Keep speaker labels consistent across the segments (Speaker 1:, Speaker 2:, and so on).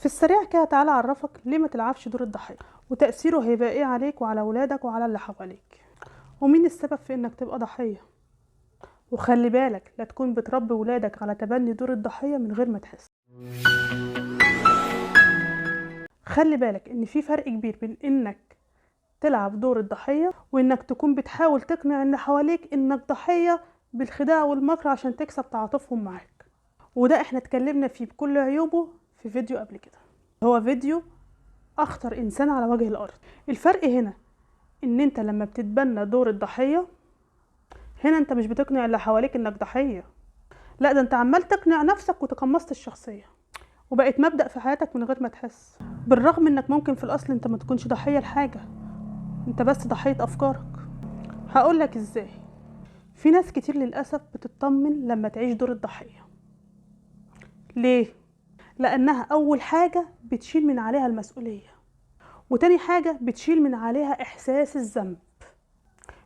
Speaker 1: في السريع كده تعالى اعرفك ليه ما تلعبش دور الضحية، وتأثيره هيبقى ايه عليك وعلى ولادك وعلى اللي حواليك، ومين السبب في انك تبقى ضحية. وخلي بالك لا تكون بتربي ولادك على تبني دور الضحية من غير ما تحس. خلي بالك ان في فرق كبير بين انك تلعب دور الضحية وانك تكون بتحاول تقنع اللي حواليك انك ضحية بالخداع والمكر عشان تكسب تعاطفهم معاك. وده احنا اتكلمنا فيه بكل عيوبه في فيديو قبل كده، هو فيديو اخطر انسان على وجه الارض. الفرق هنا ان انت لما بتتبنى دور الضحية، هنا انت مش بتقنع اللي حواليك انك ضحية، لا ده انت عمال تقنع نفسك وتقمصت الشخصية وبقت مبدأ في حياتك من غير ما تحس، بالرغم انك ممكن في الاصل انت ما تكونش ضحية لحاجة، انت بس ضحية افكارك. هقولك ازاي. في ناس كتير للأسف بتطمن لما تعيش دور الضحية. ليه؟ لأنها أول حاجة بتشيل من عليها المسؤولية، وتاني حاجة بتشيل من عليها إحساس الذنب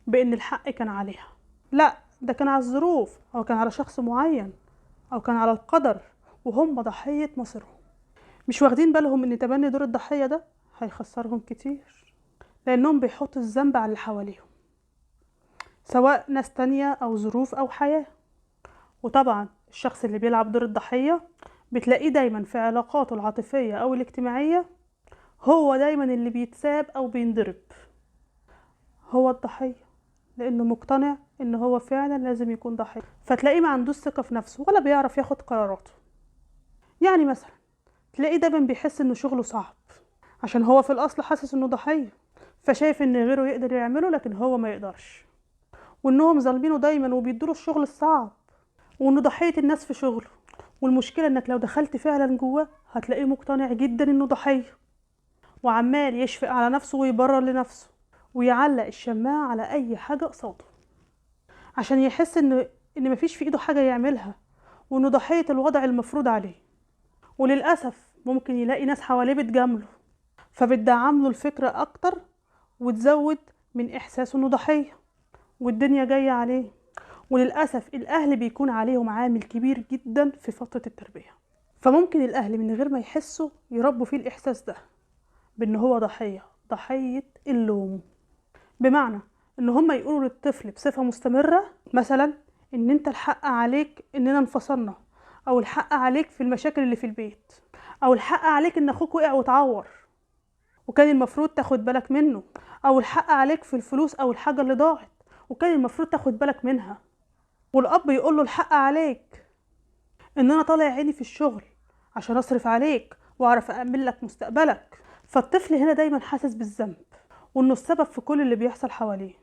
Speaker 1: بأن الحق كان عليها، لا ده كان على الظروف أو كان على شخص معين أو كان على القدر، وهم ضحية مصيرهم. مش واخدين بالهم أن تبني دور الضحية ده هيخسرهم كتير، لأنهم بيحطوا الذنب على اللي حواليهم، سواء ناس تانية أو ظروف أو حياة. وطبعا الشخص اللي بيلعب دور الضحية بتلاقيه دايما في علاقاته العاطفية أو الاجتماعية هو دايما اللي بيتساب أو بينضرب، هو الضحية، لأنه مقتنع إن هو فعلا لازم يكون ضحية، فتلاقيه ما عندوش ثقة في نفسه ولا بيعرف ياخد قراراته. يعني مثلا تلاقيه دايما بيحس إنه شغله صعب عشان هو في الأصل حاسس إنه ضحية، فشايف إن غيره يقدر يعمله لكن هو ما يقدرش، وإنهم ظالمينه دايما وبيدوله الشغل الصعب، وإنه ضحية الناس في شغله. والمشكلة إنك لو دخلت فعلا جواه هتلاقيه مقتنع جدا إنه ضحية، وعمال يشفق على نفسه ويبرر لنفسه ويعلق الشماعة على أي حاجة قصاده عشان يحس إن مفيش في إيده حاجة يعملها، وإنه ضحية الوضع المفروض عليه. وللأسف ممكن يلاقي ناس حواليه بتجامله فبتدعم له الفكرة أكتر وتزود من إحساسه إنه ضحية والدنيا جاية عليه. وللأسف الأهل بيكون عليهم عامل كبير جدا في فترة التربية، فممكن الأهل من غير ما يحسوا يربوا فيه الإحساس ده بأن هو ضحية اللوم. بمعنى ان هم يقولوا للطفل بصفة مستمرة مثلا ان انت الحق عليك اننا انفصلنا، او الحق عليك في المشاكل اللي في البيت، او الحق عليك ان اخوك وقع وتعور وكان المفروض تاخد بالك منه، او الحق عليك في الفلوس او الحاجة اللي ضاعت وكان المفروض تاخد بالك منها. والاب يقول له الحق عليك ان انا طالع عيني في الشغل عشان اصرف عليك واعرف اامن لك مستقبلك. فالطفل هنا دايما حاسس بالذنب وانه السبب في كل اللي بيحصل حواليه،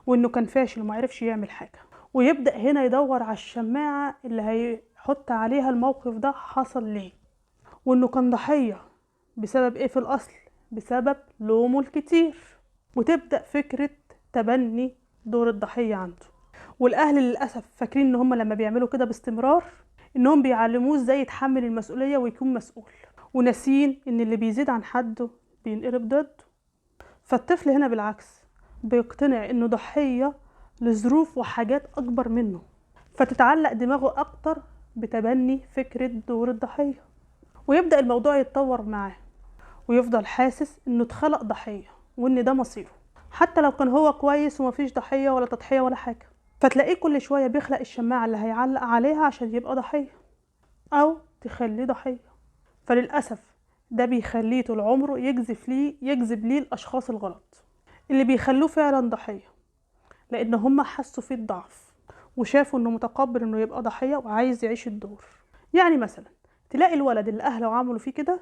Speaker 1: وانه كان فاشل وما عرفش يعمل حاجة، ويبدأ هنا يدور على الشماعة اللي هيحط عليها الموقف ده حصل ليه، وانه كان ضحية بسبب ايه في الاصل، بسبب لومه الكتير. وتبدأ فكرة تبني دور الضحية عنده. والاهل للأسف فاكرين ان هم لما بيعملوا كده باستمرار انهم بيعلموه ازاي يتحمل المسؤولية ويكون مسؤول، وناسين ان اللي بيزيد عن حده بينقلب ضده. فالطفل هنا بالعكس بيقتنع انه ضحية لظروف وحاجات اكبر منه، فتتعلق دماغه اكتر بتبني فكرة دور الضحية، ويبدأ الموضوع يتطور معاه ويفضل حاسس انه اتخلق ضحية وان ده مصيره، حتى لو كان هو كويس ومفيش ضحية ولا تضحية ولا حاجة. فتلاقيه كل شوية بيخلق الشماعة اللي هيعلق عليها عشان يبقى ضحية او تخليه ضحية. فللأسف ده بيخليه طول عمره يجذب ليه الاشخاص الغلط اللي بيخلوه فعلا ضحية، لان هم حسوا فيه الضعف وشافوا انه متقبل انه يبقى ضحية وعايز يعيش الدور. يعني مثلا تلاقي الولد اللي اهله عملوا فيه كده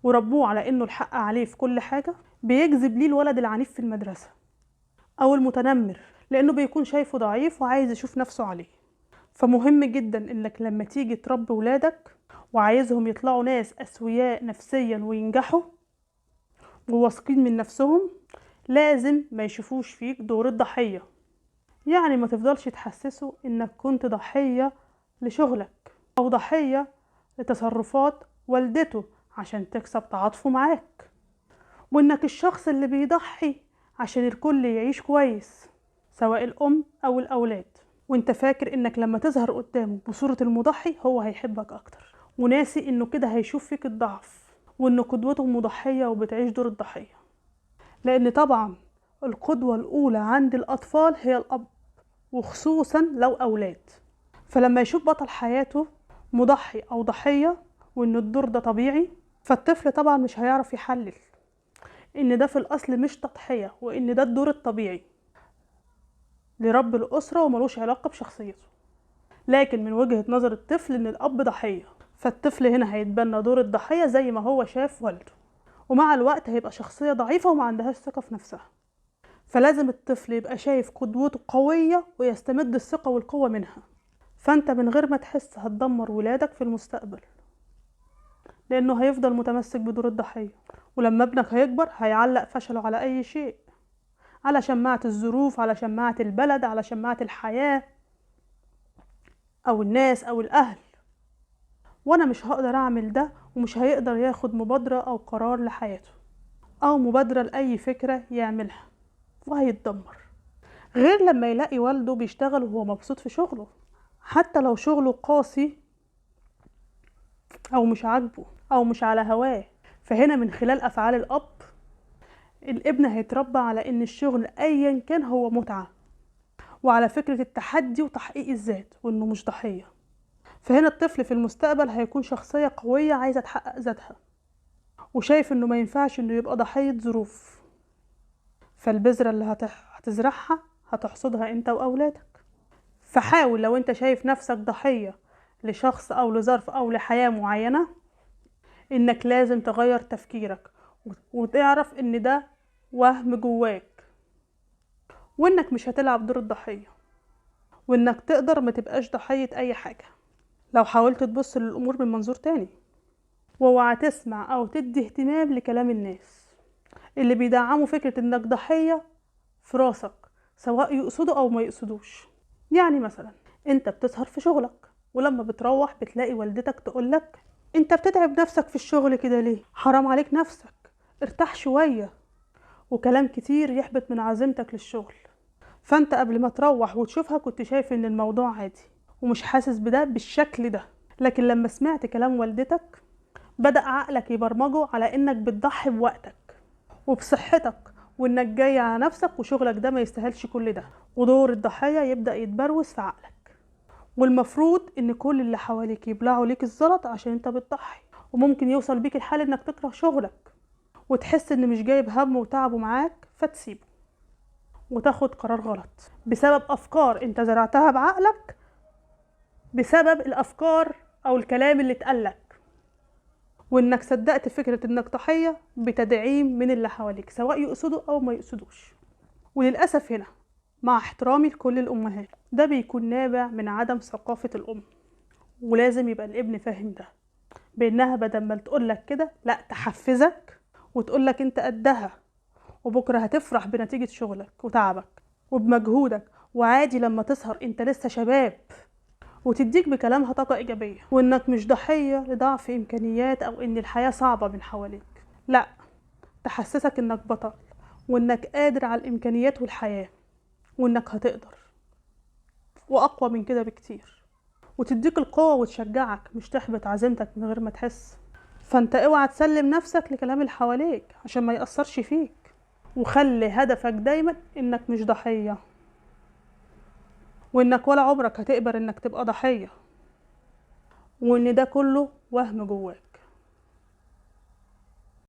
Speaker 1: وربوه على انه الحق عليه في كل حاجة بيجذب ليه الولد العنيف في المدرسة او المتنمر، لانه بيكون شايفه ضعيف وعايز يشوف نفسه عليه. فمهم جدا انك لما تيجي تربي ولادك وعايزهم يطلعوا ناس اسوياء نفسيا وينجحوا وواثقين من نفسهم، لازم ما يشوفوش فيك دور الضحية. يعني ما تفضلش تحسسه انك كنت ضحية لشغلك او ضحية لتصرفات والدته عشان تكسب تعاطفه معاك، وانك الشخص اللي بيضحي عشان الكل يعيش كويس سواء الام او الاولاد، وانت فاكر انك لما تظهر قدامه بصورة المضحي هو هيحبك اكتر. وناسي انه كده هيشوف فيك الضعف، وانه قدوته مضحية وبتعيش دور الضحية. لان طبعا القدوة الاولى عند الاطفال هي الاب، وخصوصا لو اولاد. فلما يشوف بطل حياته مضحي او ضحية وان الدور ده طبيعي، فالطفل طبعا مش هيعرف يحلل ان ده في الاصل مش تضحية، وان ده الدور الطبيعي لرب الاسرة وملوش علاقة بشخصيته. لكن من وجهة نظر الطفل ان الاب ضحية، فالطفل هنا هيتبنى دور الضحية زي ما هو شاف والده، ومع الوقت هيبقى شخصية ضعيفة وما عندهاش ثقة في نفسها. فلازم الطفل يبقى شايف قدوته قوية ويستمد الثقة والقوة منها. فانت من غير ما تحس هتدمر ولادك في المستقبل، لانه هيفضل متمسك بدور الضحية، ولما ابنك هيكبر هيعلق فشله على اي شيء، على شماعة الظروف، على شماعة البلد، على شماعة الحياة او الناس او الاهل. وانا مش هقدر اعمل ده، ومش هيقدر ياخد مبادرة او قرار لحياته او مبادرة لاي فكرة يعملها، وهيتدمر. غير لما يلاقي والده بيشتغل وهو مبسوط في شغله، حتى لو شغله قاسي او مش عاجبه او مش على هواه. فهنا من خلال افعال الاب الابن هيتربى على ان الشغل ايا كان هو متعة، وعلى فكرة التحدي وتحقيق الذات، وانه مش ضحية. فهنا الطفل في المستقبل هيكون شخصية قوية عايزة تحقق ذاتها، وشايف انه ما ينفعش انه يبقى ضحية ظروف. فالبذرة اللي هتزرعها هتحصدها انت واولادك. فحاول لو انت شايف نفسك ضحية لشخص او لظرف او لحياة معينة، انك لازم تغير تفكيرك وتعرف ان ده وهم جواك، وانك مش هتلعب دور الضحية، وانك تقدر ما تبقاش ضحية اي حاجة لو حاولت تبص للامور من منظور تاني. واوعى تسمع او تدي اهتمام لكلام الناس اللي بيدعموا فكرة انك ضحية في راسك، سواء يقصدوا او ما يقصدوش. يعني مثلا انت بتسهر في شغلك، ولما بتروح بتلاقي والدتك تقولك انت بتتعب نفسك في الشغل كده ليه؟ حرام عليك نفسك، ارتاح شوية، وكلام كتير يحبط من عزيمتك للشغل. فانت قبل ما تروح وتشوفها كنت شايف ان الموضوع عادي ومش حاسس بده بالشكل ده، لكن لما سمعت كلام والدتك بدأ عقلك يبرمجه على انك بتضحي بوقتك وبصحتك، وانك جاي على نفسك وشغلك ده ما يستاهلش كل ده، ودور الضحية يبدأ يتبروز في عقلك. والمفروض ان كل اللي حواليك يبلعوا ليك الزلط عشان انت بتضحي، وممكن يوصل بيك الحال انك تكره شغلك وتحس ان مش جايب هم وتعبه معاك، فتسيبه وتاخد قرار غلط بسبب افكار انت زرعتها بعقلك، بسبب الافكار او الكلام اللي اتقالك، وانك صدقت فكرة انك ضحية بتدعيم من اللي حواليك سواء يقصدوا او ما يقصدوش. وللأسف هنا مع احترامي لكل الامهات، ده بيكون نابع من عدم ثقافة الام، ولازم يبقى الابن فاهم ده، بانها بدل ما تقولك كده لا تحفزك وتقولك انت قدها، وبكرة هتفرح بنتيجة شغلك وتعبك وبمجهودك، وعادي لما تسهر انت لسه شباب، وتديك بكلامها طاقة إيجابية، وإنك مش ضحية لضعف إمكانيات أو إن الحياة صعبة من حواليك. لا، تحسسك إنك بطل، وإنك قادر على الإمكانيات والحياة، وإنك هتقدر وأقوى من كده بكتير، وتديك القوة وتشجعك، مش تحبط عزيمتك من غير ما تحس. فأنت اوعى تسلم نفسك لكلام اللي حواليك عشان ما يأثرش فيك، وخلي هدفك دايما إنك مش ضحية، وإنك ولا عمرك هتقبل إنك تبقى ضحية، وإن ده كله وهم جواك.